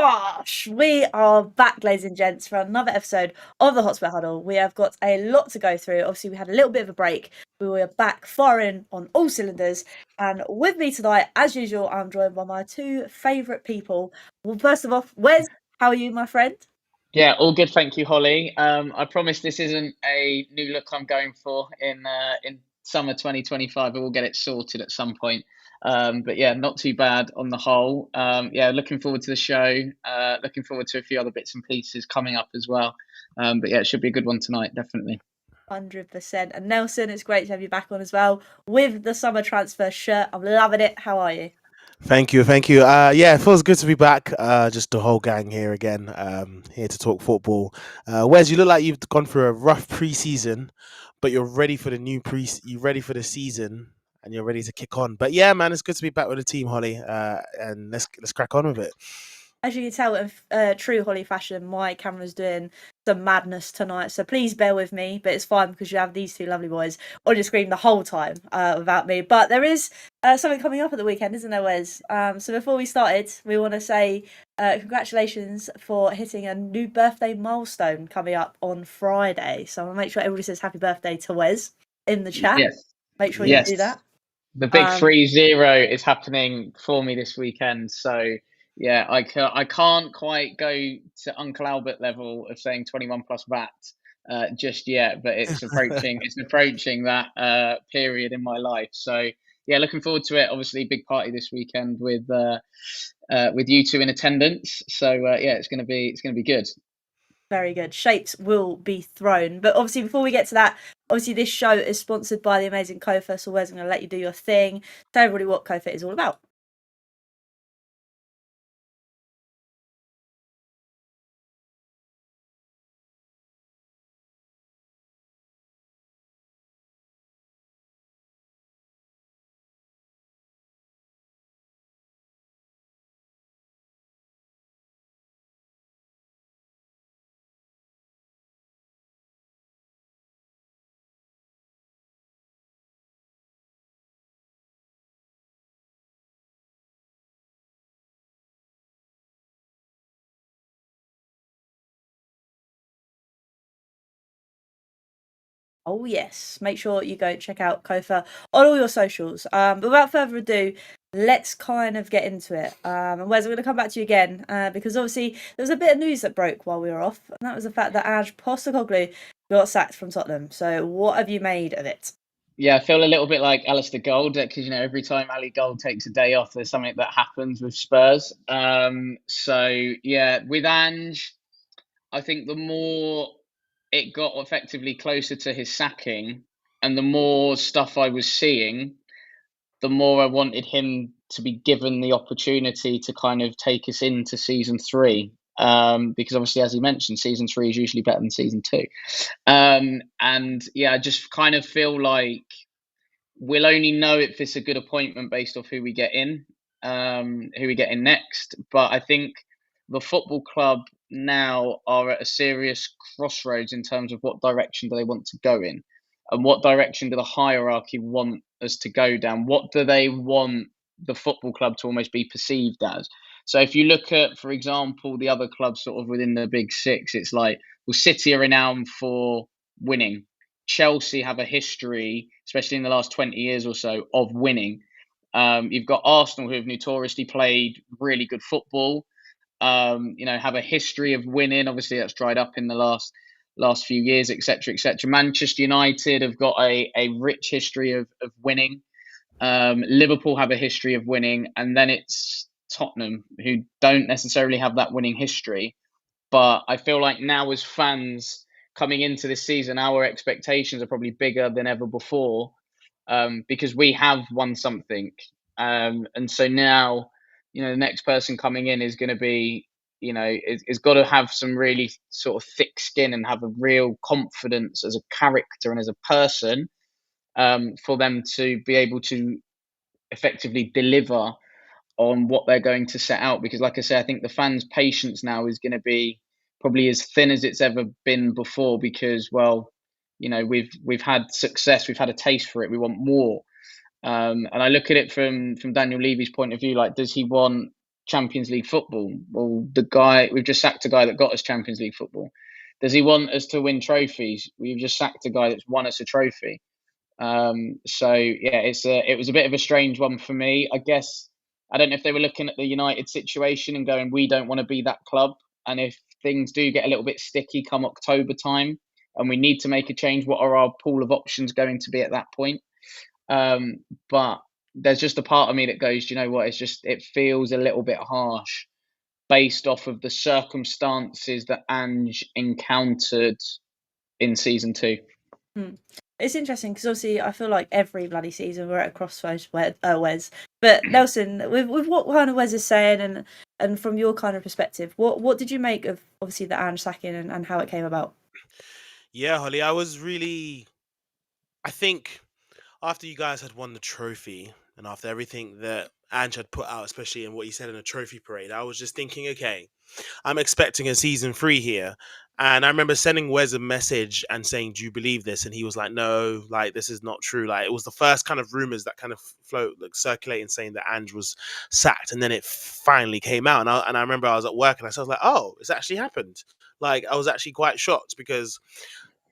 Bosh! We are back, ladies and gents, for another episode of the Hotspur Huddle. We have got a lot to go through. Obviously, we had a little bit of a break. We were back firing on all cylinders. And with me tonight, as usual, I'm joined by my two favourite people. Well, first of all, Wes, how are you, my friend? Yeah, all good, thank you, Holly. I promise this isn't a new look I'm going for in summer 2025. I will get it sorted at some point. But yeah, not too bad on the whole. Yeah, looking forward to the show. Looking forward to a few other bits and pieces coming up as well. But yeah, it should be a good one tonight, definitely. 100%. And Nelson, it's great to have you back on as well with the summer transfer shirt. I'm loving it. How are you? Thank you, thank you. Yeah, it feels good to be back. Just the whole gang here again. Here to talk football. Wes, you look like you've gone through a rough pre-season, but you're ready for the you're ready for the season, and you're ready to kick on. But yeah, man, it's good to be back with the team, Holly. And let's crack on with it. As you can tell, in true Holly fashion, my camera's doing some madness tonight, so please bear with me, but it's fine because you have these two lovely boys on your screen the whole time without me. But there is something coming up at the weekend, isn't there, Wes? So before we started, we want to say congratulations for hitting a new birthday milestone coming up on Friday. So I'll make sure everybody says happy birthday to Wes in the chat. Yes, Make sure you yes. do that. The big 3-0 is happening for me this weekend. So yeah, I can't quite go to Uncle Albert level of saying 21 plus VAT just yet, but it's approaching that period in my life. So yeah, looking forward to it. Obviously, big party this weekend with you two in attendance. So yeah, it's gonna be good. Very good. Shapes will be thrown. But obviously, before we get to that, obviously, this show is sponsored by the amazing Kofa. So, Wes, I'm going to let you do your thing. Tell everybody what Kofa is all about. Oh, yes. Make sure you go check out Kofa on all your socials. But without further ado, let's kind of get into it. And Wes, I'm going to come back to you again because obviously there was a bit of news that broke while we were off, and that was the fact that Ange Postecoglou got sacked from Tottenham. So, what have you made of it? Yeah, I feel a little bit like Alistair Gold because every time Ali Gold takes a day off, there's something that happens with Spurs. So yeah, with Ange, I think the more it got effectively closer to his sacking, and the more stuff I was seeing, the more I wanted him to be given the opportunity to kind of take us into season three. Because obviously, as he mentioned, season three is usually better than season two. And yeah, I just kind of feel like we'll only know if it's a good appointment based off who we get in, who we get in next. But I think the football club now are at a serious crossroads in terms of what direction do they want to go in, and what direction do the hierarchy want us to go down. What do they want the football club to almost be perceived as? So if you look at, for example, the other clubs sort of within the big six, it's like, well, City are renowned for winning. Chelsea have a history, especially in the last 20 years or so, of winning. You've got Arsenal, who have notoriously played really good football, have a history of winning. Obviously, that's dried up in the last few years, etc., etc. Manchester United have got a rich history of winning. Liverpool have a history of winning, and then it's Tottenham, who don't necessarily have that winning history. But I feel like now, as fans coming into this season, our expectations are probably bigger than ever before, because we have won something. And so now, the next person coming in is going to be, is got to have some really sort of thick skin and have a real confidence as a character and as a person, for them to be able to effectively deliver on what they're going to set out. Because like I say, I think the fans' patience now is going to be probably as thin as it's ever been before, because, well, we've had success, we've had a taste for it, we want more. And I look at it from Daniel Levy's point of view, like, does he want Champions League football. Well, we've just sacked a guy that got us Champions League football. Does he want us to win trophies? We've just sacked a guy that's won us a trophy. So yeah, it was a bit of a strange one for me. I guess I don't know if they were looking at the United situation and going, we don't want to be that club. And if things do get a little bit sticky come October time, and we need to make a change, what are our pool of options going to be at that point? But there's just a part of me that goes, you know what? It feels a little bit harsh based off of the circumstances that Ange encountered in season 2. It's interesting because obviously I feel like every bloody season we're at a crossroads, Wes. But Nelson, with what kind of Wes is saying and from your kind of perspective, what did you make of obviously the Ange sacking and how it came about? Yeah, Holly, I think after you guys had won the trophy and after everything that Ange had put out, especially in what he said in the trophy parade, I was just thinking, okay, I'm expecting a season 3 here. And I remember sending Wes a message and saying, do you believe this? And he was like, no, like, this is not true. Like, it was the first kind of rumors that kind of circulating saying that Ange was sacked. And then it finally came out. And I remember I was at work and I was like, oh, it's actually happened. Like, I was actually quite shocked because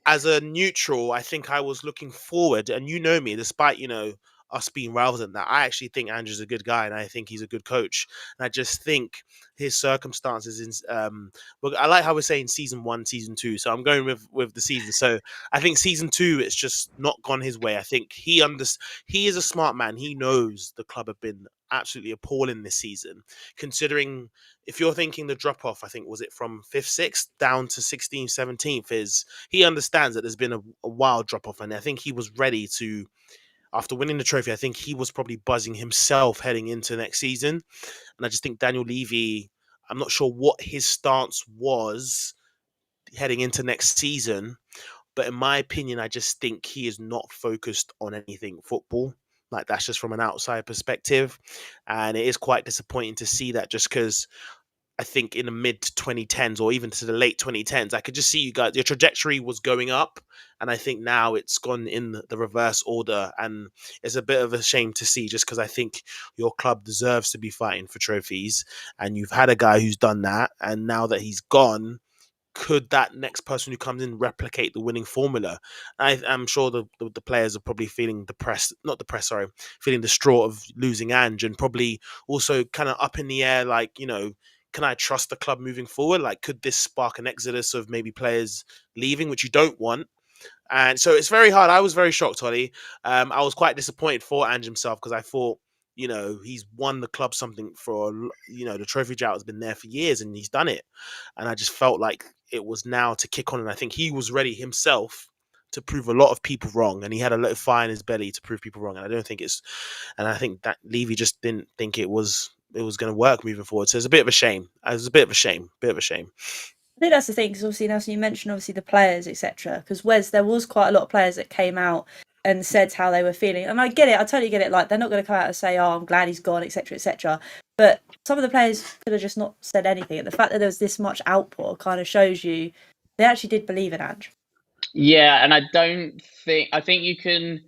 as a neutral, I think I was looking forward, and you know me, despite, us being rivals and that, I actually think Andrew's a good guy and I think he's a good coach. And I just think his circumstances well, I like how we're saying season 1, season 2. So I'm going with the season. So I think season 2, it's just not gone his way. I think he is a smart man. He knows the club have been absolutely appalling this season, considering if you're thinking the drop off, I think was it from 5th, 6th down to 16th, 17th, is he understands that there's been a wild drop off, and I think he was ready to, after winning the trophy, I think he was probably buzzing himself heading into next season. And I just think Daniel Levy, I'm not sure what his stance was heading into next season, but in my opinion, I just think he is not focused on anything football. Like, that's just from an outside perspective. And it is quite disappointing to see that, just because I think in the mid 2010s or even to the late 2010s, I could just see you guys, your trajectory was going up. And I think now it's gone in the reverse order. And it's a bit of a shame to see, just because I think your club deserves to be fighting for trophies. And you've had a guy who's done that. And now that he's gone, could that next person who comes in replicate the winning formula? I'm sure the players are probably feeling feeling the straw of losing Ange, and probably also kind of up in the air, like, can I trust the club moving forward? Like, could this spark an exodus of maybe players leaving, which you don't want? And so it's very hard. I was very shocked, Holly. I was quite disappointed for Ange himself, because I thought, he's won the club something for, the trophy drought has been there for years and he's done it. And I just felt like it was now to kick on. And I think he was ready himself to prove a lot of people wrong. And he had a little fire in his belly to prove people wrong. And I think that Levy just didn't think it was going to work moving forward. So it's a bit of a shame. I think that's the thing, because obviously, Nelson, you mentioned obviously the players, etc. Because Wes, there was quite a lot of players that came out and said how they were feeling, and I get it. I totally get it. Like, they're not going to come out and say, "Oh, I'm glad he's gone," etc., etc. But some of the players could have just not said anything. And the fact that there was this much outpour kind of shows you they actually did believe in Ange. Yeah, and I think you can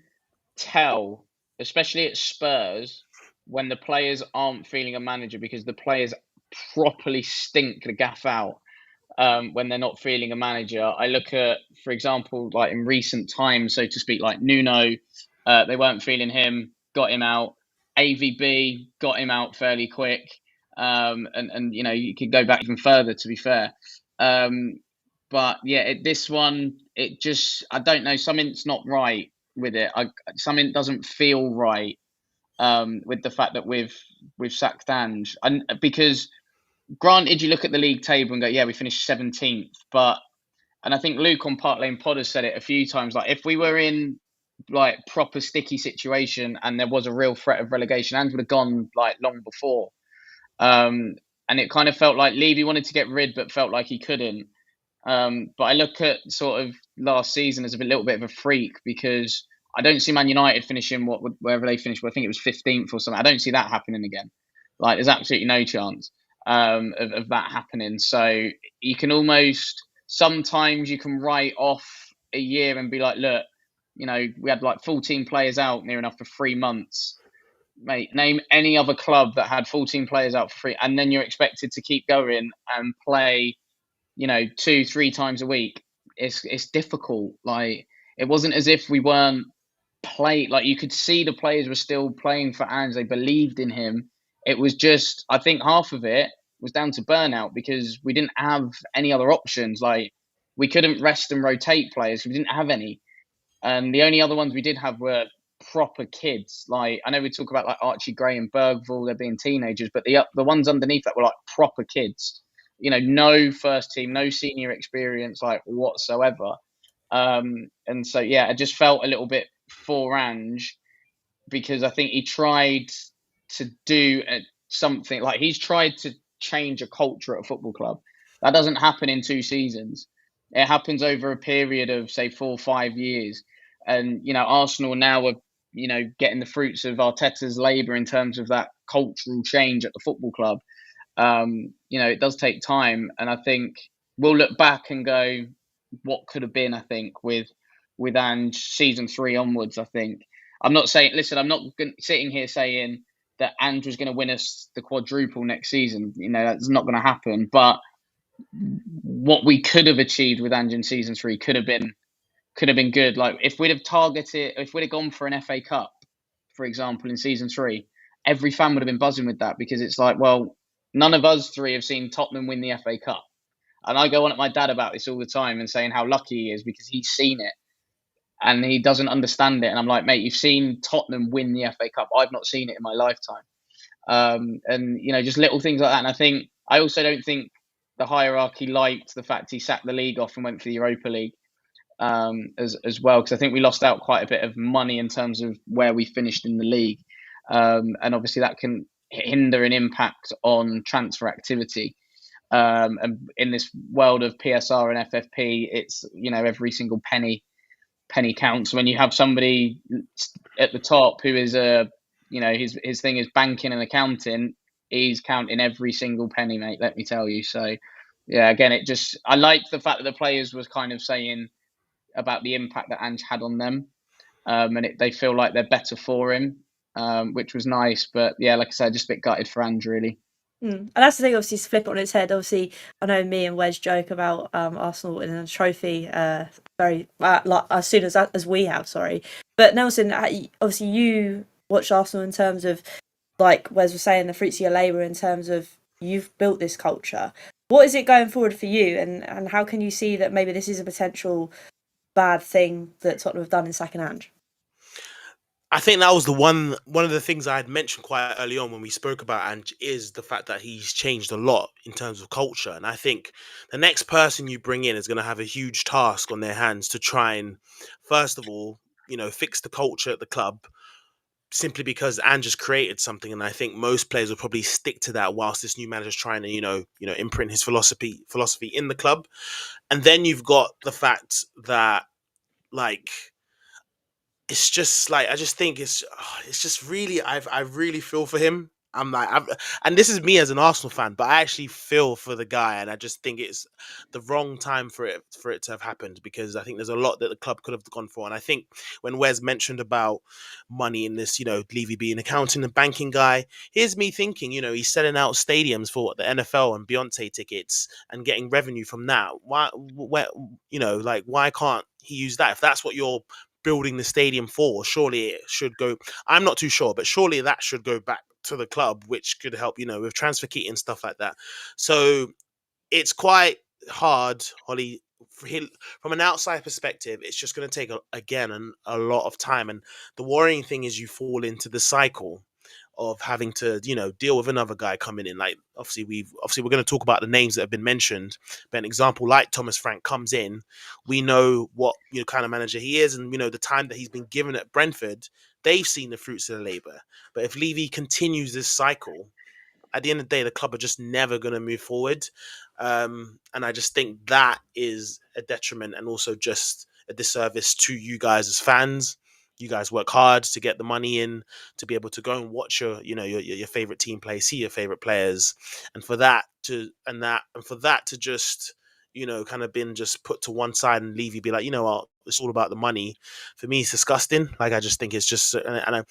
tell, especially at Spurs, when the players aren't feeling a manager, because the players properly stink the gaff out when they're not feeling a manager. I look at, for example, like in recent times, so to speak, like Nuno, they weren't feeling him, got him out. AVB got him out fairly quick, and you could go back even further, to be fair. But yeah, this one, I don't know, something's not right with it. Something doesn't feel right with the fact that we've sacked Ange, and because granted, you look at the league table and go, yeah, we finished 17th, and I think Luke on Park Lane Pod has said it a few times, like, if we were in like proper sticky situation and there was a real threat of relegation, Ange would have gone like long before. And it kind of felt like Levy wanted to get rid, but felt like he couldn't. But I look at sort of last season as a little bit of a freak, because I don't see Man United finishing wherever they finished. I think it was 15th or something. I don't see that happening again. Like, there's absolutely no chance of that happening. So you can sometimes you can write off a year and be like, look, we had like 14 players out near enough for 3 months. mate, name any other club that had 14 players out for free, and then you're expected to keep going and play, 2-3 times a week. It's difficult. Like, it wasn't as if we weren't like, you could see the players were still playing for Ange. They believed in him. It was just, I think half of it was down to burnout because we didn't have any other options. Like, we couldn't rest and rotate players. We didn't have any. And the only other ones we did have were proper kids. Like, I know we talk about like Archie Gray and Bergvall, they're being teenagers, but the ones underneath that were like proper kids. No first team, no senior experience, like whatsoever. And so yeah, I just felt a little bit for Ange because I think he tried to do something, like he's tried to change a culture at a football club. That doesn't happen in 2 seasons. It happens over a period of say 4 or 5 years. And Arsenal now are getting the fruits of Arteta's labour in terms of that cultural change at the football club. It does take time, and I think we'll look back and go, what could have been. I think with Ange season 3 onwards, I think I'm not saying. Listen, I'm not sitting here saying that Ange was going to win us the quadruple next season. That's not going to happen. But what we could have achieved with Ange in season 3 could have been good. Like, if we'd have gone for an FA Cup, for example, in season 3, every fan would have been buzzing with that because it's like, well, none of us 3 have seen Tottenham win the FA Cup. And I go on at my dad about this all the time and saying how lucky he is because he's seen it and he doesn't understand it. And I'm like, mate, you've seen Tottenham win the FA Cup. I've not seen it in my lifetime. And just little things like that. And I also don't think the hierarchy liked the fact he sacked the league off and went for the Europa League as well, because I think we lost out quite a bit of money in terms of where we finished in the league. And obviously that can hinder an impact on transfer activity. And in this world of PSR and FFP, it's every single penny counts. When you have somebody at the top who is his thing is banking and accounting, he's counting every single penny, mate. Let me tell you. So yeah, again, I like the fact that the players was kind of saying about the impact that Ange had on them, and they feel like they're better for him, which was nice. But yeah, like I said, just a bit gutted for Ange, really. And that's the thing, obviously, to flip it on its head. Obviously, I know me and Wes joke about Arsenal winning a trophy very like as soon as we have. Sorry, but Nelson, obviously, you watch Arsenal in terms of, like Wes was saying, the fruits of your labour. In terms of, you've built this culture. What is it going forward for you, and how can you see that maybe this is a potential bad thing that Tottenham have done in sacking Ange? I think that was one of the things I had mentioned quite early on when we spoke about Ange, is the fact that he's changed a lot in terms of culture. And I think the next person you bring in is going to have a huge task on their hands to try and, first of all, fix the culture at the club, simply because Ange has created something. And I think most players will probably stick to that whilst this new manager is trying to, imprint his philosophy in the club. And then you've got the fact that, like, it's just like, I just think it's just really, I really feel for him. And this is me as an Arsenal fan, but I actually feel for the guy, and I just think it's the wrong time for it to have happened, because I think there's a lot that the club could have gone for. And I think when Wes mentioned about money in this, Levy being an accounting and banking guy, here's me thinking, he's selling out stadiums for the NFL and Beyonce tickets and getting revenue from that. Why, why can't he use that? If that's what you're building the stadium for, surely it should go, I'm not too sure, but surely that should go back to the club, which could help, with transfer key and stuff like that. So it's quite hard, Holly. From an outside perspective, it's just going to take a lot of time. And the worrying thing is you fall into the cycle of having to, deal with another guy coming in. Like, obviously we're going to talk about the names that have been mentioned, but an example like Thomas Frank comes in, we know what kind of manager he is, and the time that he's been given at Brentford, they've seen the fruits of the labour. But if Levy continues this cycle, at the end of the day, the club are just never going to move forward. And I just think that is a detriment, and also just a disservice to you guys as fans. You guys work hard to get the money in, to be able to go and watch your favorite team play, see your favorite players, and for that to just kind of been just put to one side, and Levy be like, it's all about the money. For me, it's disgusting. Like, I just think it's just, and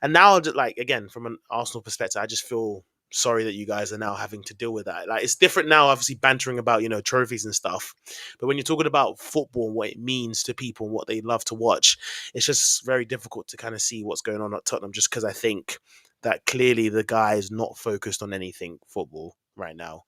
now, like, again, from an Arsenal perspective, I just feel sorry that you guys are now having to deal with that. Like, it's different now, obviously bantering about, trophies and stuff, but when you're talking about football and what it means to people and what they love to watch, it's just very difficult to kind of see what's going on at Tottenham, just because I think that clearly the guy is not focused on anything football right now.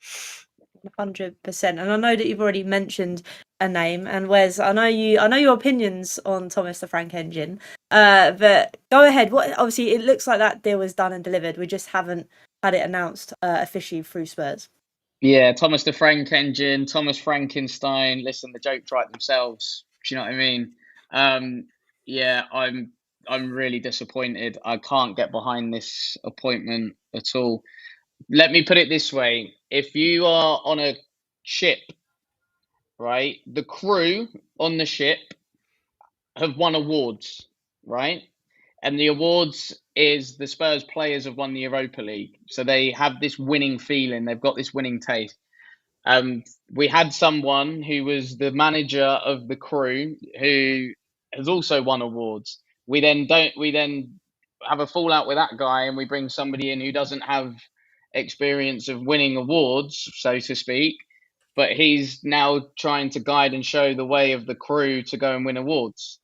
100%. And I know that you've already mentioned a name, and Wes, I know your opinions on Thomas the Frank Engine. But go ahead. What, obviously it looks like that deal was done and delivered. We just haven't had it announced officially through Spurs. Yeah, Thomas the Frank Engine, Thomas Frankenstein. Listen, the jokes write themselves. Do you know what I mean? Yeah, I'm really disappointed. I can't get behind this appointment at all. Let me put it this way: if you are on a ship, right, the crew on the ship have won awards, right? And the awards is the Spurs players have won the Europa League. So they have this winning feeling. They've got this winning taste. We had someone who was the manager of the crew who has also won awards. We then have a fallout with that guy, and we bring somebody in who doesn't have experience of winning awards, so to speak, but he's now trying to guide and show the way of the crew to go and win awards.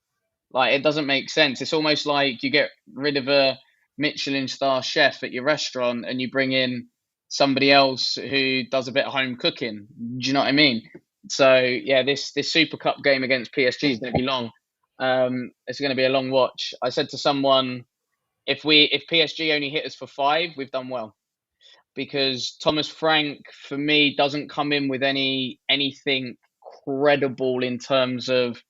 Like, it doesn't make sense. It's almost like you get rid of a Michelin star chef at your restaurant and you bring in somebody else who does a bit of home cooking. Do you know what I mean? So yeah, this Super Cup game against PSG is going to be long. It's going to be a long watch. I said to someone, if PSG only hit us for 5, we've done well, because Thomas Frank for me doesn't come in with anything credible in terms of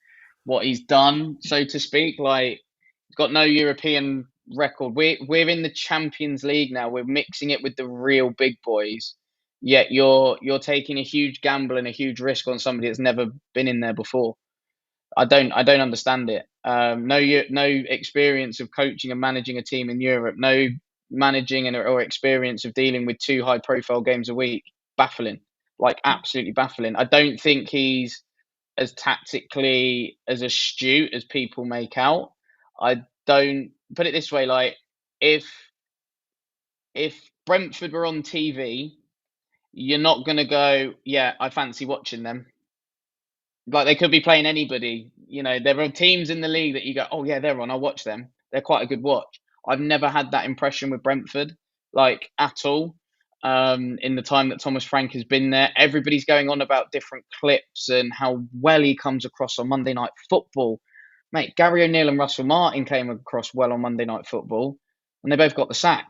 what he's done, so to speak. Like, he's got no European record. We're in the Champions League now. We're mixing it with the real big boys. Yet you're taking a huge gamble and a huge risk on somebody that's never been in there before. I don't understand it. No experience of coaching and managing a team in Europe. No managing or experience of dealing with 2 high profile games a week. Baffling, like absolutely baffling. I don't think he's as tactically as astute as people make out. I don't put it this way, like, if Brentford were on TV, you're not gonna go, yeah, I fancy watching them. Like, they could be playing anybody. There are teams in the league that you go, oh yeah, they're on, I'll watch them. They're quite a good watch. I've never had that impression with Brentford, like, at all. In the time that Thomas Frank has been there, everybody's going on about different clips and how well he comes across on Monday Night Football. Mate, Gary O'Neill and Russell Martin came across well on Monday Night Football, and they both got the sack.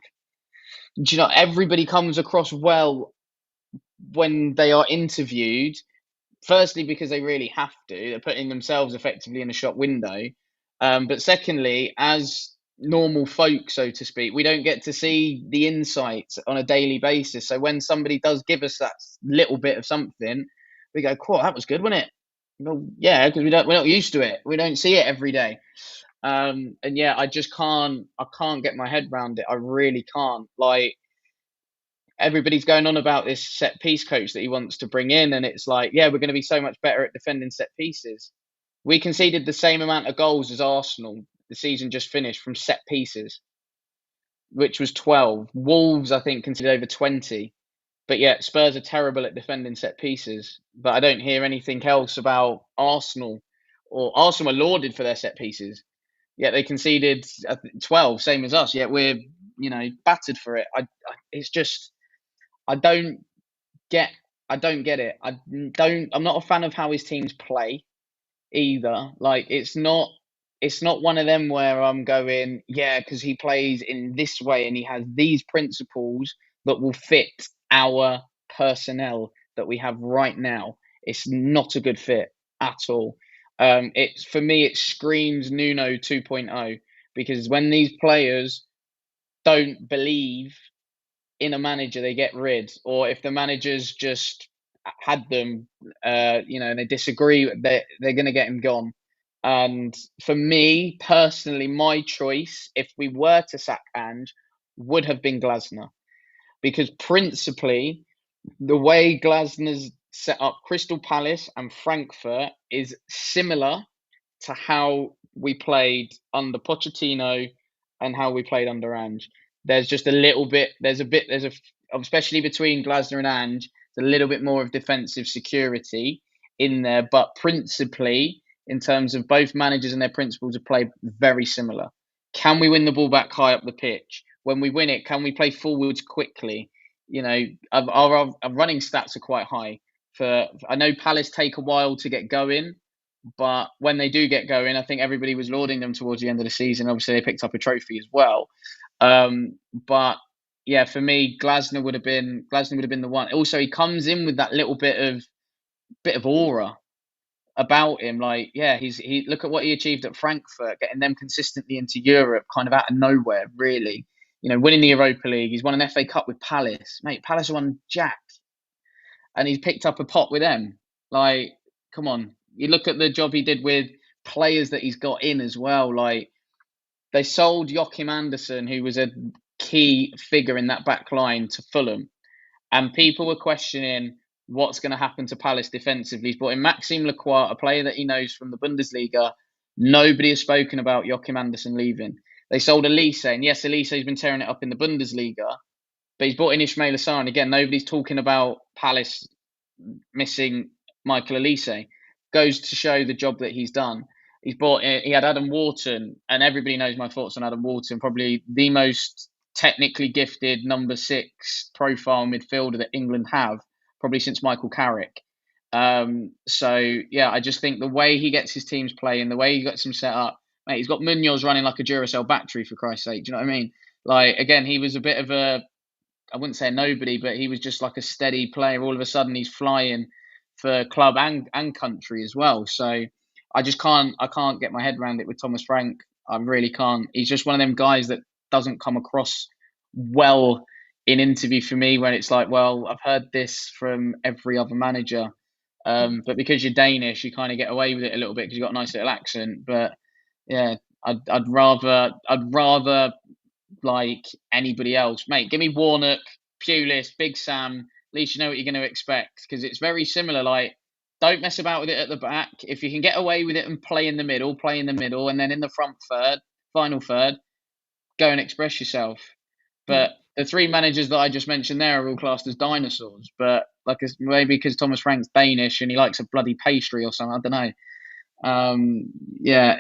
Do you know, everybody comes across well when they are interviewed. Firstly, because they really have to. They're putting themselves effectively in a shop window. But secondly, as normal folk, so to speak, we don't get to see the insights on a daily basis. So when somebody does give us that little bit of something, we go, cool, that was good, wasn't it? Well, yeah, because we're not used to it. We don't see it every day. And yeah, I can't get my head around it. I really can't. Like, everybody's going on about this set piece coach that he wants to bring in, and it's like, yeah, we're going to be so much better at defending set pieces. We conceded the same amount of goals as Arsenal the season just finished from set pieces, which was 12. Wolves, I think, conceded over 20. But yet Spurs are terrible at defending set pieces. But I don't hear anything else about Arsenal. Or Arsenal are lauded for their set pieces, yet they conceded 12, same as us. Yet we're battered for it. It's just, I don't get it. I'm not a fan of how his teams play either. Like, it's not one of them where I'm going, yeah, because he plays in this way and he has these principles that will fit our personnel that we have right now. It's not a good fit at all. It's, for me, it screams Nuno 2.0, because when these players don't believe in a manager, they get rid. Or if the managers just had them, and they disagree, they're going to get him gone. And for me personally, my choice, if we were to sack Ange, would have been Glasner, because principally the way Glasner's set up Crystal Palace and Frankfurt is similar to how we played under Pochettino and how we played under Ange. There's just a little bit. Especially between Glasner and Ange, there's a little bit more of defensive security in there, but principally in terms of both managers and their principles of play, very similar. Can we win the ball back high up the pitch? When we win it, can we play forwards quickly? You know, our running stats are quite high. I know Palace take a while to get going, but when they do get going, I think everybody was lauding them towards the end of the season. Obviously, they picked up a trophy as well. But yeah, for me, Glasner would have been the one. Also, he comes in with that little bit of aura about him. Like, yeah, he look at what he achieved at Frankfurt, getting them consistently into Europe, kind of out of nowhere, really. You know, winning the Europa League. He's won an FA Cup with Palace, mate. Palace won Jack, and he's picked up a pot with them. Like, come on, you look at the job he did with players that he's got in as well. Like, they sold Joachim Andersen, who was a key figure in that back line, to Fulham, and people were questioning what's going to happen to Palace defensively. He's brought in Maxime Lacroix, a player that he knows from the Bundesliga. Nobody has spoken about Joachim Andersen leaving. They sold Elise, and yes, Elise has been tearing it up in the Bundesliga, but he's brought in Ismail Assar, and again, nobody's talking about Palace missing Michael Elise. Goes to show the job that he's done. He had Adam Wharton, and everybody knows my thoughts on Adam Wharton, probably the most technically gifted number 6 profile midfielder that England have, probably since Michael Carrick. So yeah, I just think the way he gets his teams playing, the way he gets them set up, mate, he's got Munoz running like a Duracell battery, for Christ's sake. Do you know what I mean? Like, again, he was a bit of I wouldn't say a nobody, but he was just like a steady player. All of a sudden, he's flying for club and country as well. So I can't get my head around it with Thomas Frank. I really can't. He's just one of them guys that doesn't come across well in interview for me, when it's like, well, I've heard this from every other manager. But because you're Danish, you kind of get away with it a little bit because you've got a nice little accent. But yeah, I'd rather like anybody else, mate. Give me Warnock, Pulis, Big Sam. At least you know what you're going to expect, because it's very similar. Like, don't mess about with it at the back. If you can get away with it and play in the middle, and then in the front third, final third, go and express yourself. But the 3 managers that I just mentioned there are all classed as dinosaurs. But like, maybe because Thomas Frank's Danish and he likes a bloody pastry or something, I don't know. Yeah,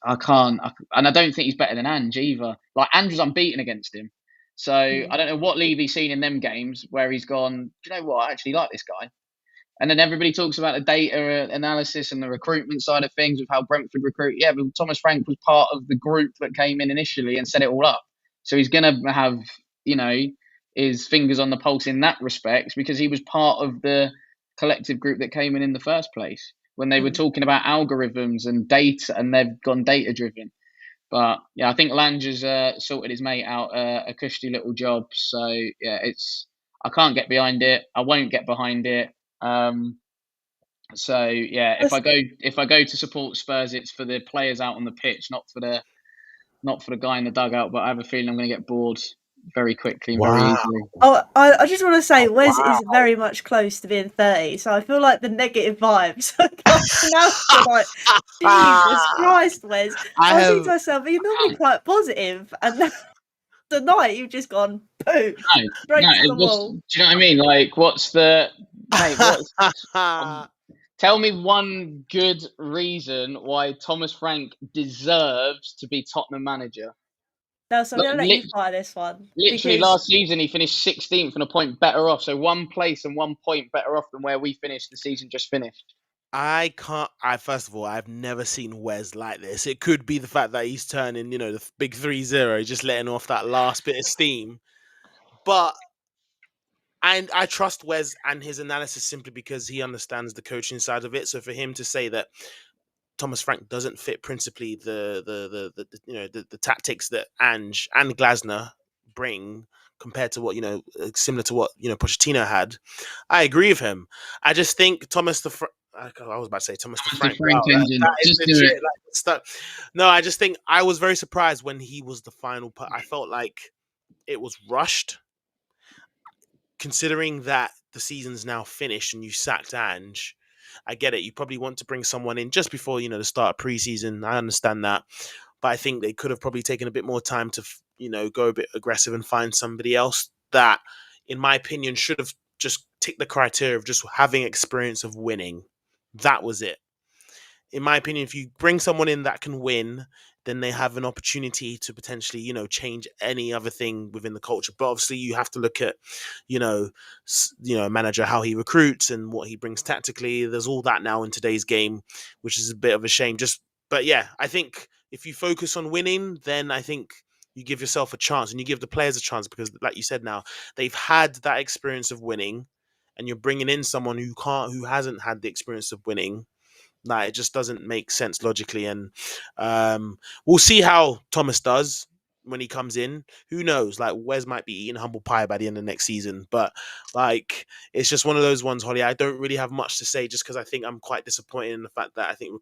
I can't, and I don't think he's better than Ange either. Like, Ange was unbeaten against him, so I don't know what Levy's seen in them games where he's gone, do you know what, I actually like this guy. And then everybody talks about the data analysis and the recruitment side of things, with how Brentford recruit. Yeah, but Thomas Frank was part of the group that came in initially and set it all up, so he's gonna have, you know, his fingers on the pulse in that respect, because he was part of the collective group that came in the first place, when they were talking about algorithms and data, and they've gone data driven. But yeah, I think Lange has sorted his mate out a cushy little job. So yeah, I can't get behind it. I won't get behind it. So yeah, if I go to support Spurs, it's for the players out on the pitch, not for the guy in the dugout. But I have a feeling I'm going to get bored very quickly and very easily. Oh, I just want to say, Wes is very much close to being 30, so I feel like the negative vibes are coming out tonight. Jesus Christ, Wes. I was thinking to myself, you're normally quite positive, and tonight you've just gone boom, straight to the wall. Do you know what I mean? Like, tell me one good reason why Thomas Frank deserves to be Tottenham manager. No, so I'm going to let you fire this one. Literally, last season he finished 16th and a point better off. So 1 place and 1 point better off than where we finished the season just finished. First of all, I've never seen Wes like this. It could be the fact that he's turning, the big 3-0, just letting off that last bit of steam. But I trust Wes and his analysis simply because he understands the coaching side of it. So for him to say that Thomas Frank doesn't fit principally the tactics that Ange and Glasner bring compared to what similar to what Pochettino had, I agree with him. I just think Thomas the Frank. I was about to say Thomas the Frank. Frank engine. That is just legit. No, I just think I was very surprised when he was the final. I felt like it was rushed, considering that the season's now finished and you sacked Ange. I get it. You probably want to bring someone in just before, the start of preseason. I understand that. But I think they could have probably taken a bit more time to, go a bit aggressive and find somebody else that, in my opinion, should have just ticked the criteria of just having experience of winning. That was it. In my opinion, if you bring someone in that can win, then they have an opportunity to potentially, change any other thing within the culture. But obviously, you have to look at, a manager, how he recruits and what he brings tactically. There's all that now in today's game, which is a bit of a shame. But yeah, I think if you focus on winning, then I think you give yourself a chance and you give the players a chance because, like you said, now they've had that experience of winning, and you're bringing in someone who hasn't had the experience of winning. Like, it just doesn't make sense logically. And we'll see how Thomas does when he comes in. Who knows? Like, Wes might be eating humble pie by the end of next season. But, like, it's just one of those ones, Holly. I don't really have much to say just because I think I'm quite disappointed in the fact that I think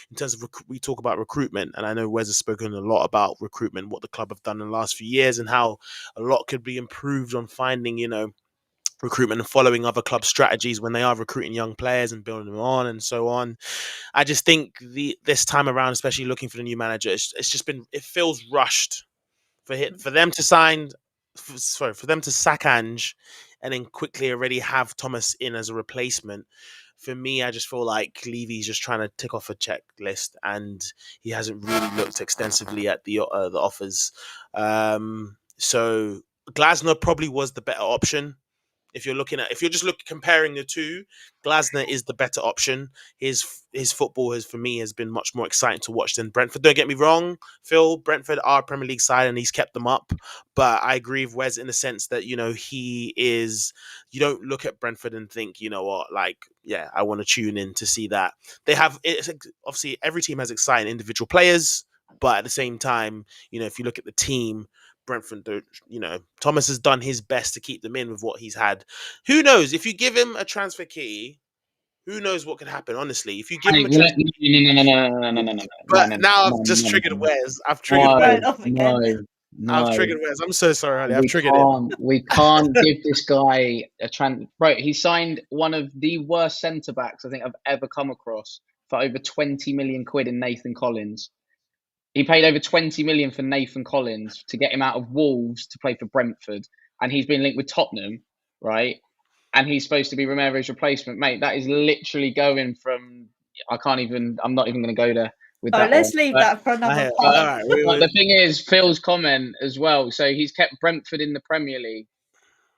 in terms of we talk about recruitment, and I know Wes has spoken a lot about recruitment, what the club have done in the last few years and how a lot could be improved on finding, recruitment and following other club strategies when they are recruiting young players and building them on and so on. I just think this time around, especially looking for the new manager, it feels rushed for them to for them to sack Ange and then quickly already have Thomas in as a replacement. For me, I just feel like Levy's just trying to tick off a checklist, and he hasn't really looked extensively at the offers. So Glasner probably was the better option. If you're comparing the two, Glasner is the better option. His football for me has been much more exciting to watch than Brentford. Don't get me wrong, Phil. Brentford are a Premier League side and he's kept them up. But I agree with Wes in the sense that, he is. You don't look at Brentford and think, you know what, like, yeah, I want to tune in to see that. They have obviously every team has exciting individual players, but at the same time, if you look at the team, Brentford, Thomas has done his best to keep them in with what he's had. Who knows? If you give him a transfer key, who knows what could happen, honestly. If you give him a transfer key. But now I've just triggered Wes. I've triggered Wes. I've triggered Wes. I'm so sorry, Holly. I've triggered him. We can't give this guy a transfer. Right, he signed one of the worst centre-backs I think I've ever come across for over 20 million quid in Nathan Collins. He paid over 20 million for Nathan Collins to get him out of Wolves to play for Brentford. And he's been linked with Tottenham, right? And he's supposed to be Romero's replacement. Mate, that is literally going from... I'm not even going to go there with that. Let's leave that for another part. Right, the thing is, Phil's comment as well. So he's kept Brentford in the Premier League,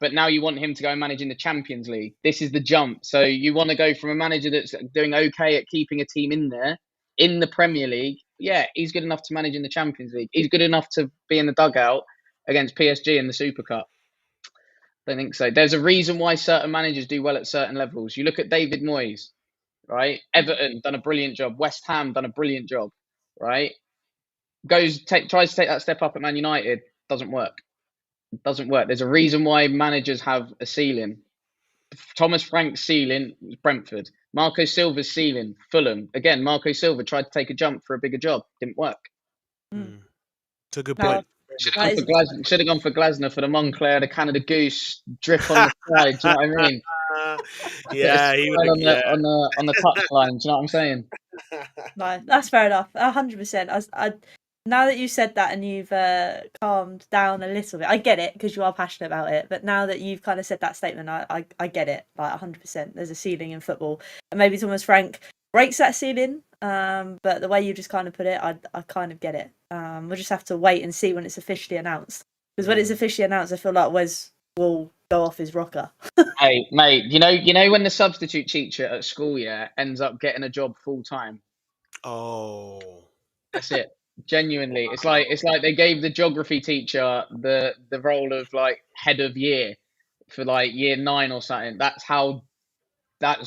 but now you want him to go and manage in the Champions League. This is the jump. So you want to go from a manager that's doing okay at keeping a team in there, in the Premier League. Yeah, he's good enough to manage in the Champions League. He's good enough to be in the dugout against PSG in the Super Cup. I don't think so. There's a reason why certain managers do well at certain levels. You look at David Moyes, right? Everton done a brilliant job. West Ham done a brilliant job, right? Tries to take that step up at Man United. Doesn't work. There's a reason why managers have a ceiling. Thomas Frank's ceiling was Brentford. Marco Silva's ceiling, Fulham. Again, Marco Silva tried to take a jump for a bigger job. Didn't work. It's a good point. Should have gone for Glasner for the Moncler, the Canada Goose, drip on the side. Do you know what I mean? Yeah, he would on the touchline. Do you know what I'm saying? No, that's fair enough. 100%. I now that you said that and you've calmed down a little bit, I get it because you are passionate about it. But now that you've kind of said that statement, I get it. Like 100%. There's a ceiling in football, and maybe Thomas Frank breaks that ceiling. But the way you just kind of put it, I kind of get it. We'll just have to wait and see when it's officially announced. Because when it's officially announced, I feel like Wes will go off his rocker. Hey, mate, you know when the substitute teacher at school, ends up getting a job full time. Oh, that's it. Genuinely, it's like they gave the geography teacher the role of like head of year for like year 9 or something. That's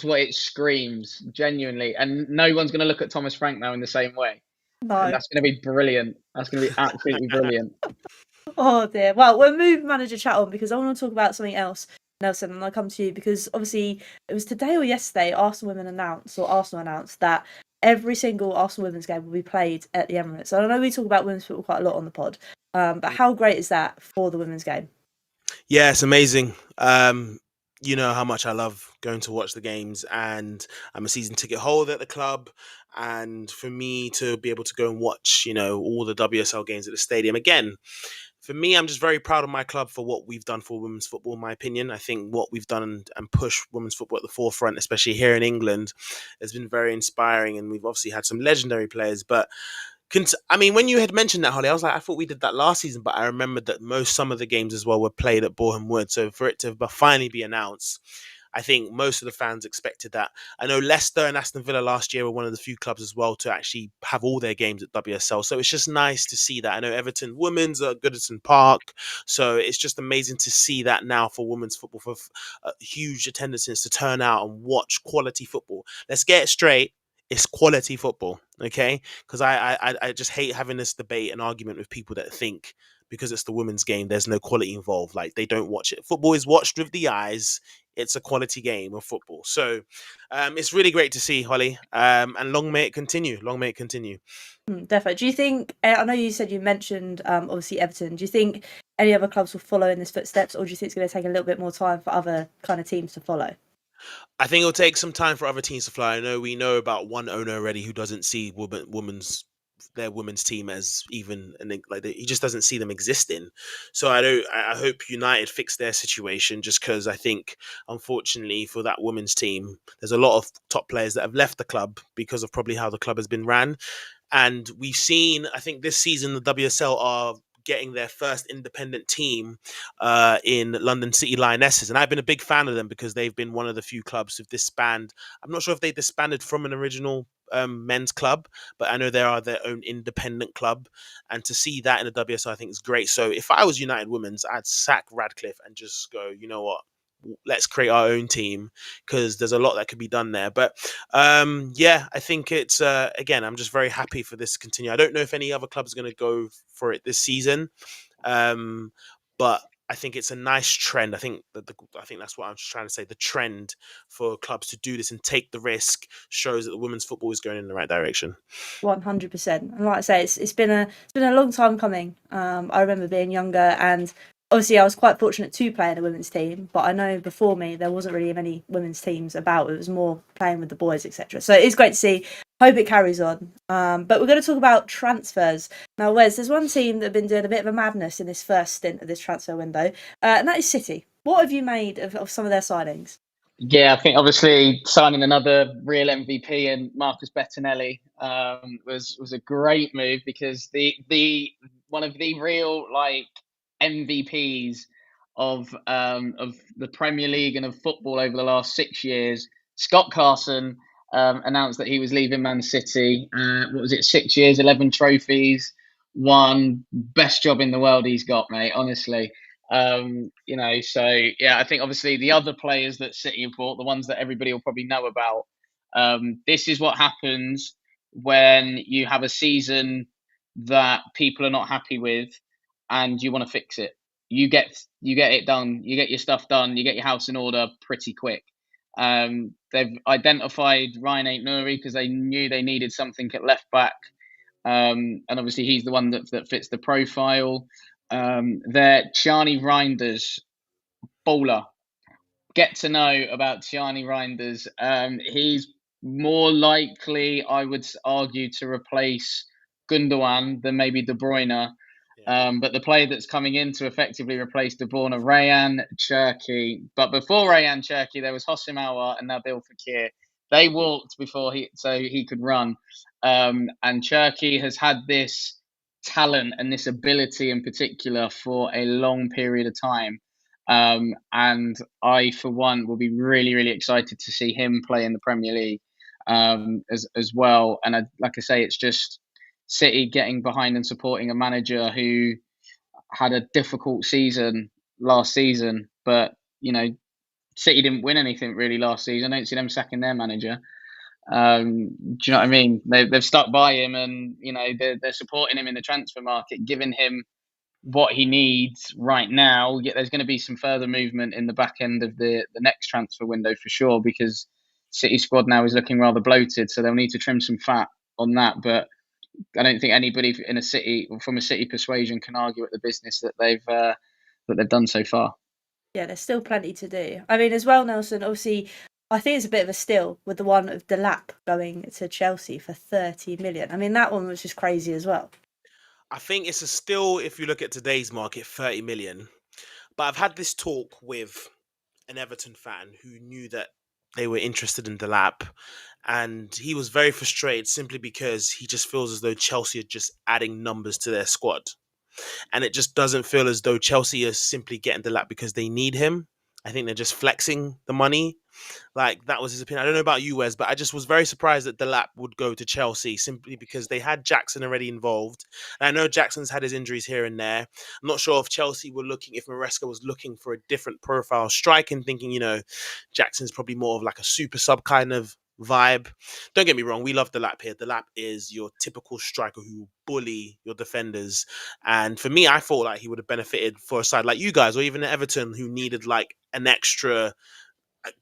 what it screams, genuinely. And no one's going to look at Thomas Frank now in the same way. No. And that's going to be brilliant. That's going to be absolutely brilliant. Oh dear. Well, we'll move manager chat on because I want to talk about something else, Nelson, and I'll come to you because obviously it was today or yesterday Arsenal announced that every single Arsenal women's game will be played at the Emirates. So I know we talk about women's football quite a lot on the pod, but how great is that for the women's game? Yeah, it's amazing. you know how much I love going to watch the games, and I'm a season ticket holder at the club. And for me to be able to go and watch, all the WSL games at the stadium again, for me, I'm just very proud of my club for what we've done for women's football. In my opinion, I think what we've done and pushed women's football at the forefront, especially here in England, has been very inspiring. And we've obviously had some legendary players, but I mean, when you had mentioned that, Holly, I was like, I thought we did that last season, but I remembered that some of the games as well were played at Boreham Wood. So for it to finally be announced, I think most of the fans expected that. I know Leicester and Aston Villa last year were one of the few clubs as well to actually have all their games at WSL. So it's just nice to see that. I know Everton Women's are at Goodison Park. So it's just amazing to see that now for women's football, for huge attendances to turn out and watch quality football. Let's get it straight. It's quality football, okay? Because I just hate having this debate and argument with people that think because it's the women's game, there's no quality involved. Like, they don't watch it. Football is watched with the eyes. It's a quality game of football. So it's really great to see, Holly. And long may it continue. Long may it continue. Definitely. Do you think, I know you said you mentioned obviously Everton, do you think any other clubs will follow in this footsteps, or do you think it's going to take a little bit more time for other kind of teams to follow? I think it'll take some time for other teams to fly. I know we know about one owner already who doesn't see their women's team as even, and he just doesn't see them existing. So I hope United fix their situation, just because I think, unfortunately for that women's team, there's a lot of top players that have left the club because of probably how the club has been ran. And we've seen, I think this season, the WSL are getting their first independent team in London City Lionesses. And I've been a big fan of them because they've been one of the few clubs who've disbanded. I'm not sure if they disbanded from an original men's club, but I know they are their own independent club. And to see that in the WSL, I think is great. So if I was United Women's, I'd sack Radcliffe and just go, you know what? Let's create our own team, because there's a lot that could be done there. But yeah, I think it's again, I'm just very happy for this to continue. I don't know if any other club is going to go for it this season, but I think it's a nice trend. I think that's what I'm trying to say. The trend for clubs to do this and take the risk shows that the women's football is going in the right direction. 100%. And like I say, it's been a long time coming. I remember being younger, and obviously I was quite fortunate to play in a women's team, but I know before me there wasn't really many women's teams about. It was more playing with the boys, etc. So it is great to see. Hope it carries on. But we're going to talk about transfers now. Wes, there's one team that have been doing a bit of a madness in this first stint of this transfer window, and that is City. What have you made of some of their signings? Yeah, I think obviously signing another real MVP and Marcus Bettinelli was a great move, because the one of the real MVPs of the Premier League and of football over the last 6 years, Scott Carson, announced that he was leaving Man City. What was it? 6 years, 11 trophies, one best job in the world he's got, mate. Honestly. So yeah, I think obviously the other players that City have bought, the ones that everybody will probably know about, this is what happens when you have a season that people are not happy with and you want to fix it. You get it done, you get your stuff done, you get your house in order pretty quick. They've identified Ryan Aït-Nouri because they knew they needed something at left back, and obviously he's the one that fits the profile. There, Tiani Reinders, bowler. Get to know about Tiani Reinders. He's more likely, I would argue, to replace Gundogan than maybe De Bruyne. But the player that's coming in to effectively replace De Bruyne, Rayan Cherki. But before Rayan Cherki, there was Hossim Aouar and Nabil Fekir. They walked before he could run. And Cherki has had this talent and this ability in particular for a long period of time. And I, for one, will be really, really excited to see him play in the Premier League as well. And like I say, it's just City getting behind and supporting a manager who had a difficult season last season, but City didn't win anything really last season. I don't see them sacking their manager. Do you know what I mean? They've stuck by him, and they're supporting him in the transfer market, giving him what he needs right now. There's going to be some further movement in the back end of the next transfer window for sure, because City squad now is looking rather bloated, so they'll need to trim some fat on that. But I don't think anybody from a City persuasion can argue at the business that they've done so far. Yeah, there's still plenty to do. I mean, as well, Nelson, obviously, I think it's a bit of a steal with the one of Delap going to Chelsea for 30 million. I mean, that one was just crazy as well. I think it's a still, if you look at today's market, 30 million. But I've had this talk with an Everton fan who knew that they were interested in Delap, and he was very frustrated simply because he just feels as though Chelsea are just adding numbers to their squad. And it just doesn't feel as though Chelsea is simply getting Delap because they need him. I think they're just flexing the money. Like, that was his opinion. I don't know about you, Wes, but I just was very surprised that Delap would go to Chelsea simply because they had Jackson already involved. And I know Jackson's had his injuries here and there. I'm not sure if Chelsea were looking, if Maresca was looking for a different profile striker and thinking, Jackson's probably more of like a super sub kind of vibe. Don't get me wrong, we love Delap here. Delap is your typical striker who will bully your defenders. And for me, I thought like he would have benefited for a side like you guys or even Everton who needed like an extra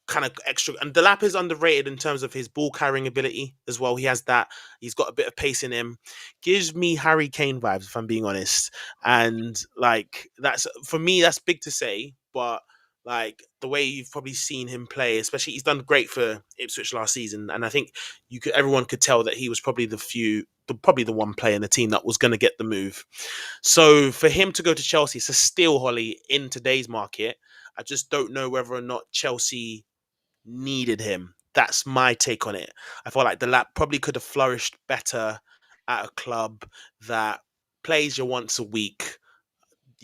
kind of extra. And Delap is underrated in terms of his ball carrying ability as well. He has that. He's got a bit of pace in him. Gives me Harry Kane vibes, if I'm being honest. And like that's for me, that's big to say, but like the way you've probably seen him play, especially he's done great for Ipswich last season, and I think everyone could tell that he was probably probably the one player in the team that was going to get the move. So for him to go to Chelsea, it's a steal, Holly, in today's market. I just don't know whether or not Chelsea needed him. That's my take on it. I feel like Delap probably could have flourished better at a club that plays you once a week,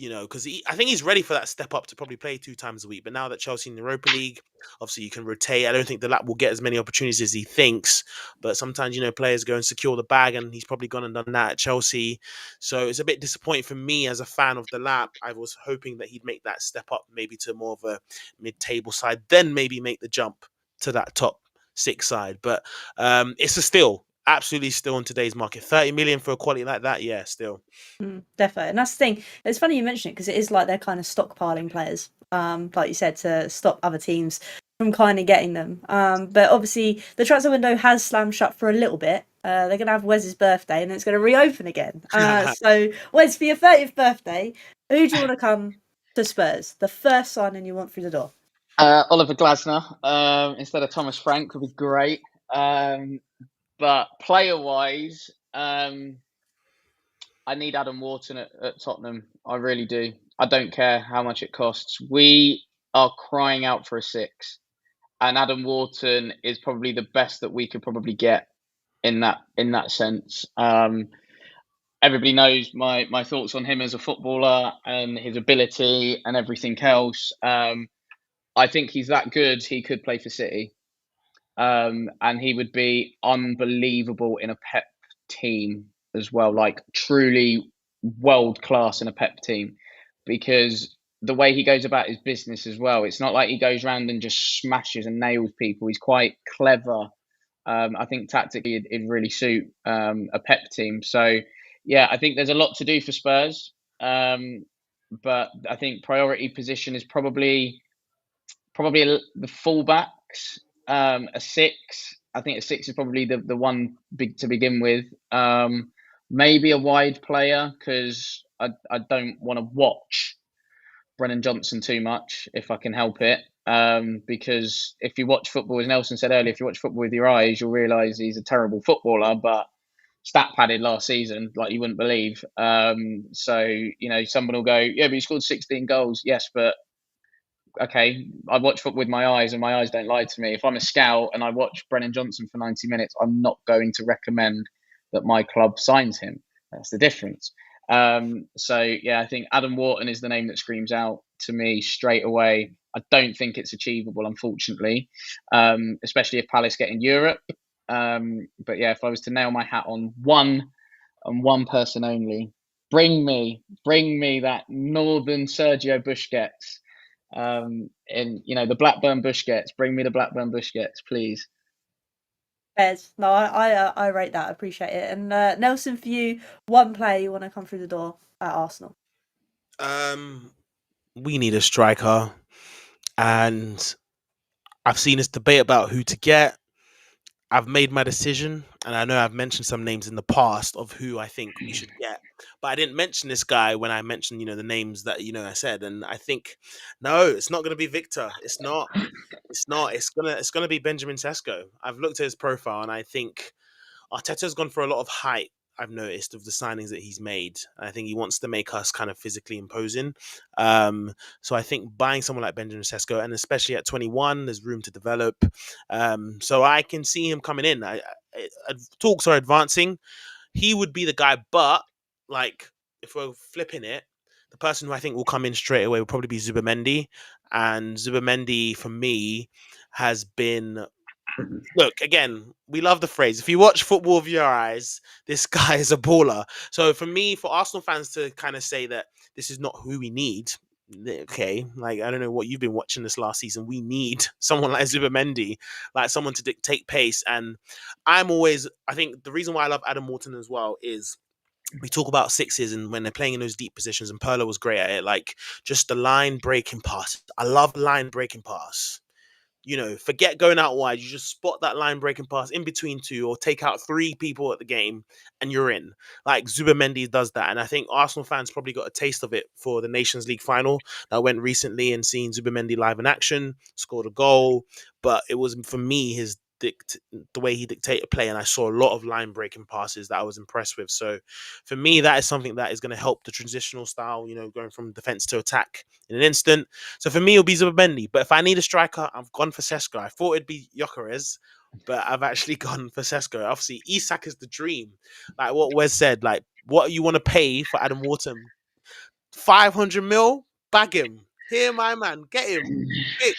because I think he's ready for that step up to probably play 2 times a week. But now that Chelsea in the Europa League, obviously you can rotate. I don't think Delap will get as many opportunities as he thinks. But sometimes, players go and secure the bag, and he's probably gone and done that at Chelsea. So it's a bit disappointing for me as a fan of Delap. I was hoping that he'd make that step up maybe to more of a mid-table side, then maybe make the jump to that top 6 side. But it's a steal. Absolutely still in today's market. 30 million for a quality like that, yeah, still. Definitely. And that's the thing. It's funny you mention it because it is like they're kind of stockpiling players, like you said, to stop other teams from kind of getting them. But obviously, the transfer window has slammed shut for a little bit. They're going to have Wes's birthday and it's going to reopen again. So, Wes, for your 30th birthday, who do you want to come to Spurs? The first signing you want through the door? Oliver Glasner instead of Thomas Frank would be great. But player-wise, I need Adam Wharton at Tottenham. I really do. I don't care how much it costs. We are crying out for a 6. And Adam Wharton is probably the best that we could probably get in that sense. Everybody knows my thoughts on him as a footballer and his ability and everything else. I think he's that good. He could play for City, and he would be unbelievable in a Pep team as well. Like truly world class in a Pep team, because the way he goes about his business as well. It's not like he goes around and just smashes and nails people. He's quite clever. I think tactically it'd really suit a Pep team. So yeah, I think there's a lot to do for Spurs. But I think priority position is probably the fullbacks. A 6. I think a 6 is probably the one big to begin with. Maybe a wide player because I don't want to watch Brennan Johnson too much if I can help it. Because if you watch football, as Nelson said earlier, if you watch football with your eyes, you'll realise he's a terrible footballer, but stat padded last season like you wouldn't believe. So someone will go, yeah, but he scored 16 goals. Yes, but okay, I watch football with my eyes and my eyes don't lie to me. If I'm a scout and I watch Brennan Johnson for 90 minutes, I'm not going to recommend that my club signs him. That's the difference. So yeah, I think Adam Wharton is the name that screams out to me straight away. I don't think it's achievable, unfortunately, especially if Palace get in Europe. But yeah, if I was to nail my hat on one person only, bring me that northern Sergio Busquets. And the Blackburn Busquets, bring me the Blackburn Busquets, please. Bez, no, I rate that. I appreciate it. And Nelson, for you, one player you want to come through the door at Arsenal? We need a striker, and I've seen this debate about who to get. I've made my decision, and I know I've mentioned some names in the past of who I think we should get, but I didn't mention this guy when I mentioned, the names that I said, and I think no, it's not going to be Victor. It's not. It's not. It's gonna be Benjamin Sesko. I've looked at his profile, and I think Arteta's gone for a lot of height. I've noticed of the signings that he's made. I think he wants to make us kind of physically imposing. So I think buying someone like Benjamin Sesko, and especially at 21, there's room to develop. So I can see him coming in. Talks are advancing. He would be the guy, but like if we're flipping it, the person who I think will come in straight away will probably be Zubimendi. And Zubimendi, for me, has been look, again, we love the phrase. If you watch football with your eyes, this guy is a baller. So for me, for Arsenal fans to kind of say that this is not who we need, okay, like I don't know what you've been watching this last season. We need someone like Zubimendi, like someone to dictate pace. And I think the reason why I love Adam Morton as well is we talk about sixes and when they're playing in those deep positions, and Perla was great at it, like just the line breaking pass. I love line breaking pass. Forget going out wide. You just spot that line breaking pass in between two or take out three people at the game and you're in. Like Zubimendi does that. And I think Arsenal fans probably got a taste of it for the Nations League final that went recently and seeing Zubimendi live in action, scored a goal. But it was, for me, the way he dictated play, and I saw a lot of line breaking passes that I was impressed with. So for me, that is something that is going to help the transitional style, going from defense to attack in an instant. So for me, it'll be Zubimendi. But if I need a striker, I've gone for Sesko. I thought it'd be Gyökeres, but I've actually gone for Sesko. Obviously, Isak is the dream. Like what Wes said, like what you want to pay for Adam Wharton? 500 mil? Bag him. Here, my man. Get him. Quick.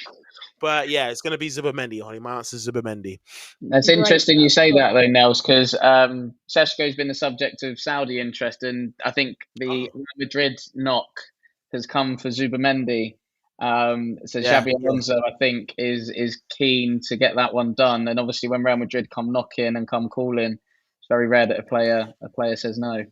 But yeah, it's going to be Zubimendi, Holly. My answer is Zubimendi. That's Great interesting you stuff. say that though, Nels, because Sesko's been the subject of Saudi interest, and I think the Real Madrid knock has come for Zubimendi. So Yeah. Xabi Alonso, I think, is keen to get that one done. And obviously, when Real Madrid come knocking and come calling, it's very rare that a player says no.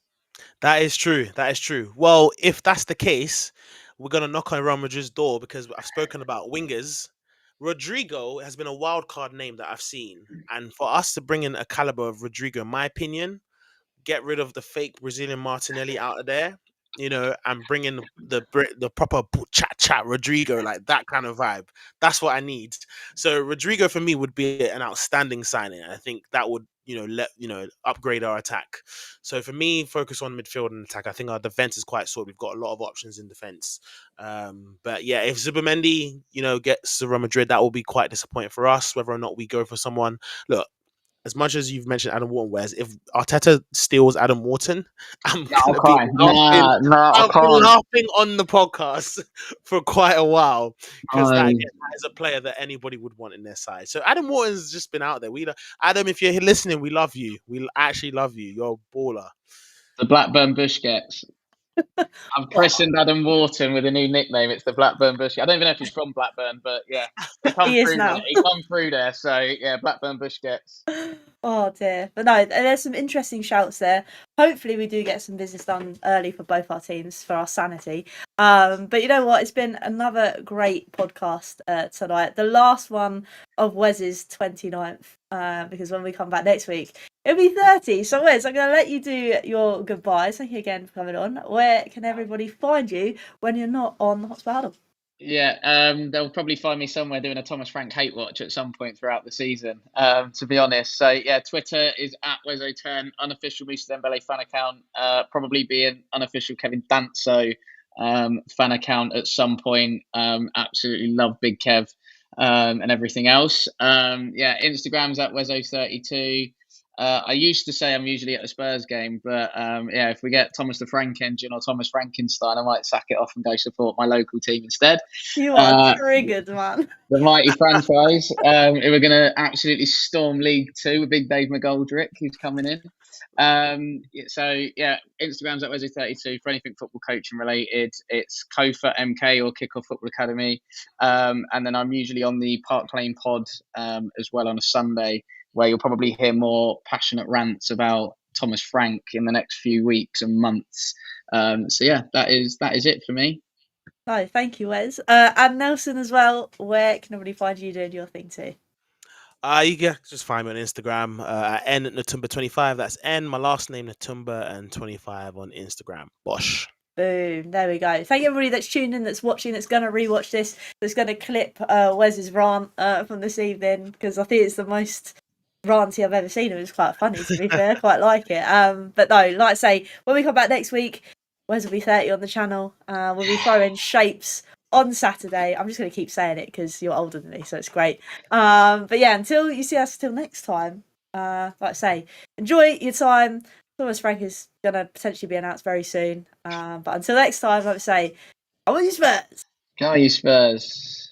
That is true. That is true. Well, if that's the case, we're gonna knock on Real Madrid's door because I've spoken about wingers. Rodrigo has been a wild card name that I've seen, and for us to bring in a caliber of Rodrigo, in my opinion, get rid of the fake Brazilian Martinelli out of there, and bring in the proper chat Rodrigo, like that kind of vibe. That's what I need. So Rodrigo for me would be an outstanding signing. I think that would upgrade our attack. So for me, focus on midfield and attack. I think our defense is quite solid. We've got a lot of options in defense. But yeah, if Zubimendi, gets to Real Madrid, that will be quite disappointing for us. Whether or not we go for someone, look, as much as you've mentioned Adam Wharton, whereas if Arteta steals Adam Wharton, I'm No, I gonna be can't. laughing. No, I I've been can't. laughing on the podcast for quite a while because that, No. again, that is a player that anybody would want in their side. So Adam Wharton's just been out there. Adam, if you're listening, we love you. We actually love you. You're a baller. The Blackburn Busquets. I've christened Adam Wharton with a new nickname. It's the Blackburn Busquets. I don't even know if he's from Blackburn, but yeah, he come He is through there. now. He come through there. So yeah, Blackburn Busquets. Oh dear. But no, there's some interesting shouts there. Hopefully we do get some business done early for both our teams for our sanity. But you know what? It's been another great podcast tonight. The last one of Wes's 29th. Because when we come back next week, it'll be 30. So Wes, I'm gonna let you do your goodbyes. Thank you again for coming on. Where can everybody find you when you're not on the Hotspur Huddle? Yeah, they'll probably find me somewhere doing a Thomas Frank hate watch at some point throughout the season, to be honest. So yeah, Twitter is at Wezo10, unofficial Musa Dembele fan account, probably be an unofficial Kevin Danso fan account at some point. Absolutely love Big Kev and everything else. Yeah, Instagram's at Wezo32. I used to say I'm usually at a Spurs game, but yeah, if we get Thomas the Frank Engine or Thomas Frankenstein, I might sack it off and go support my local team instead. You are triggered, man. The mighty franchise, who are going to absolutely storm League Two with Big Dave McGoldrick, who's coming in. So yeah, Instagram's at Wesley32 for anything football coaching related. It's Kofa MK or Kickoff Football Academy, and then I'm usually on the Park Lane Pod as well on a Sunday, where you'll probably hear more passionate rants about Thomas Frank in the next few weeks and months. So yeah, that is it for me. No, thank you, Wes. And Nelson as well. Where can everybody find you doing your thing too? You can just find me on Instagram at n.natumba25. That's N, my last name Natumba, and 25 on Instagram. Bosh. Boom. There we go. Thank everybody that's tuned in, that's watching, that's going to rewatch this, that's going to clip Wes's rant from this evening, because I think it's the most ranty I've ever seen. It was quite funny, to be fair. Quite like it. But no, like I say, when we come back next week, Wes will be 30 on the channel. We'll be throwing shapes on Saturday. I'm just going to keep saying it because you're older than me, so it's great. But yeah, until you see us till next time, like I say, enjoy your time. Thomas Frank is going to potentially be announced very soon. But until next time, like I say, I want you Spurs. Go you Spurs.